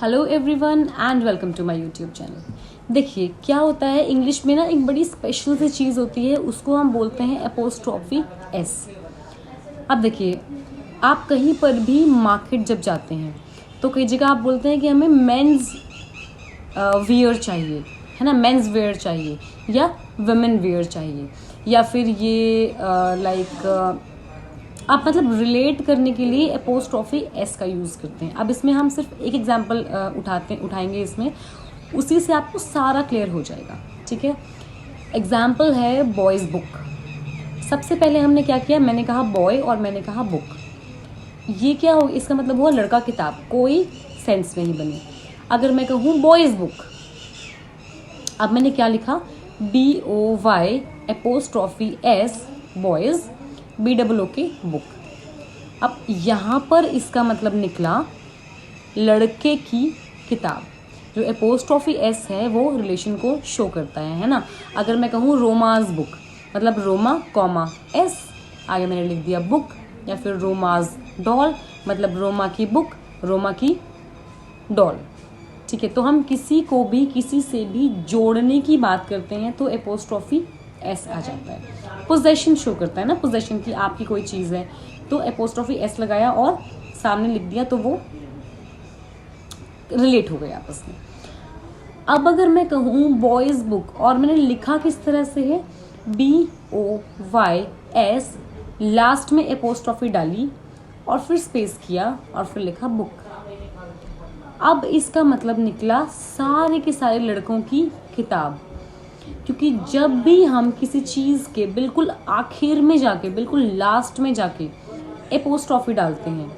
Hello everyone and welcome to my YouTube channel. देखिए क्या होता है, इंग्लिश में ना एक बड़ी स्पेशल सी चीज़ होती है, उसको हम बोलते हैं एपोस्ट्रॉफी एस। अब देखिए, आप कहीं पर भी मार्केट जब जाते हैं तो कई जगह आप बोलते हैं कि हमें मेंस वियर चाहिए, है ना, मेंस वेयर चाहिए या वुमेन वेयर चाहिए, या फिर ये आप मतलब रिलेट करने के लिए एपोस्ट्रॉफी एस का यूज़ करते हैं। अब इसमें हम सिर्फ एक एग्जांपल उठाएंगे इसमें, उसी से आपको सारा क्लियर हो जाएगा। ठीक है, एग्जांपल है बॉयज़ बुक। सबसे पहले हमने क्या किया, मैंने कहा बॉय और मैंने कहा बुक। ये क्या हो, इसका मतलब हुआ लड़का किताब, कोई सेंस नहीं बनी। अगर मैं कहूँ बॉयज़ बुक, अब मैंने क्या लिखा, BOY apostrophe S boys, BOOK book. अब यहाँ पर इसका मतलब निकला लड़के की किताब। जो एपोस्ट्रॉफी एस है वो रिलेशन को शो करता है ना। अगर मैं कहूँ रोमाज बुक, मतलब रोमा कॉमा एस, आगे मैंने लिख दिया बुक, या फिर रोमाज डॉल, मतलब रोमा की बुक, रोमा की डॉल। ठीक है, तो हम किसी को भी किसी से भी जोड़ने की बात करते हैं तो एपोस्ट्रॉफी एस आ जाता है। पोजेशन शो करता है ना, पोजेशन की आपकी कोई चीज़ है तो एपोस्ट्रॉफी एस लगाया और सामने लिख दिया तो वो रिलेट हो गया आपस में। अब अगर मैं कहूँ बॉयज़ बुक और मैंने लिखा किस तरह से है, BOYS, लास्ट में एपोस्ट्रॉफी डाली और फिर स्पेस किया और फिर लिखा बुक। अब इसका मतलब निकला सारे के सारे लड़कों की किताब। क्योंकि जब भी हम किसी चीज़ के बिल्कुल आखिर में जाके, बिल्कुल लास्ट में जाके एपोस्ट्रॉफी डालते हैं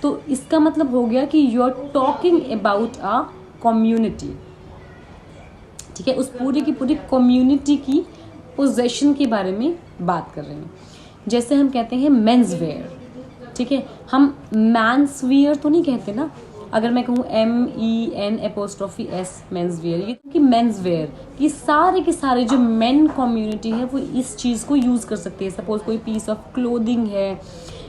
तो इसका मतलब हो गया कि you are talking about a community. ठीक है, उस पूरी की पूरी कम्युनिटी की पोजेशन के बारे में बात कर रहे हैं। जैसे हम कहते हैं मेंस वेयर, ठीक है, हम मैंस वियर तो नहीं कहते ना। अगर मैं कहूँ MEN apostrophe S men's wear, ये कि मेंस वेयर कि सारे के सारे जो मेन कम्युनिटी है वो इस चीज़ को यूज़ कर सकते हैं। सपोज कोई पीस ऑफ क्लोथिंग है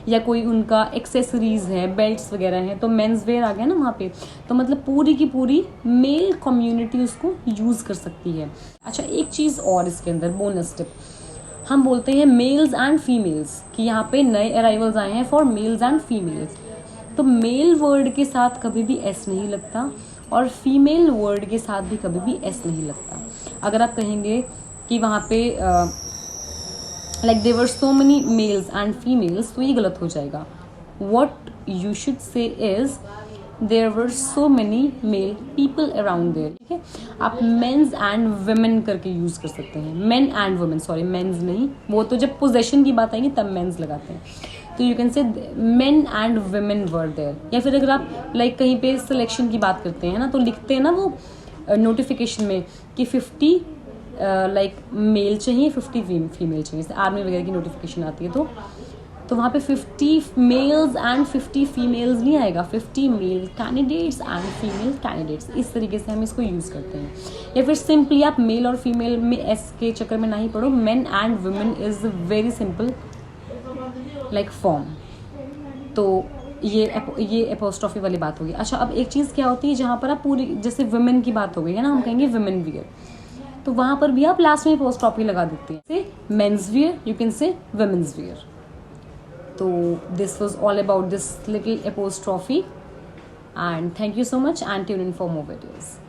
या कोई उनका एक्सेसरीज है, बेल्ट्स वगैरह हैं, तो मेंस वेयर आ गया ना वहाँ पे। तो मतलब पूरी की पूरी मेल कम्युनिटी उसको यूज़ कर सकती है। अच्छा, एक चीज़ और इसके अंदर बोनस टिप, हम बोलते हैं मेल्स एंड फीमेल्स, कि यहाँ पे नए अराइवल्स आए हैं फॉर मेल्स एंड फीमेल्स। तो मेल वर्ड के साथ कभी भी एस नहीं लगता और फीमेल वर्ड के साथ भी कभी भी एस नहीं लगता। अगर आप कहेंगे कि वहाँ पे like there were so many males and females, तो ये गलत हो जाएगा। What you should say is there were so many male people around there. ठीक है, आप मेंस एंड वुमेन करके यूज कर सकते हैं, men and women, sorry mens नहीं, वो तो जब पोजेशन की बात आएगी तब मेंस लगाते हैं। तो you can say men and women were there. या फिर अगर आप लाइक कहीं पे सिलेक्शन की बात करते हैं ना, तो लिखते हैं ना वो नोटिफिकेशन में कि 50 लाइक मेल चाहिए, 50 फीमेल चाहिए। जैसे आर्मी वगैरह की नोटिफिकेशन आती है तो वहाँ पे 50 मेल्स एंड 50 फीमेल्स नहीं आएगा, 50 male candidates and female candidates. इस तरीके से हम इसको यूज़ करते हैं। या फिर सिंपली आप मेल और फीमेल में एस के चक्कर में ना ही पढ़ो, main and women is very simple like form. तो ये एपोस्ट्रॉफी वाली बात होगी। अच्छा, अब एक चीज़ क्या होती है, जहाँ पर आप पूरी, जैसे वुमेन की बात हो गई है ना, हम कहेंगे वुमेन वियर, तो वहाँ पर भी आप लास्ट में एपोस्ट्रॉफी लगा देते हैं। Say men's wear, you can say women's wear. तो this was all about this little apostrophe, and thank you so much and tune in for more videos.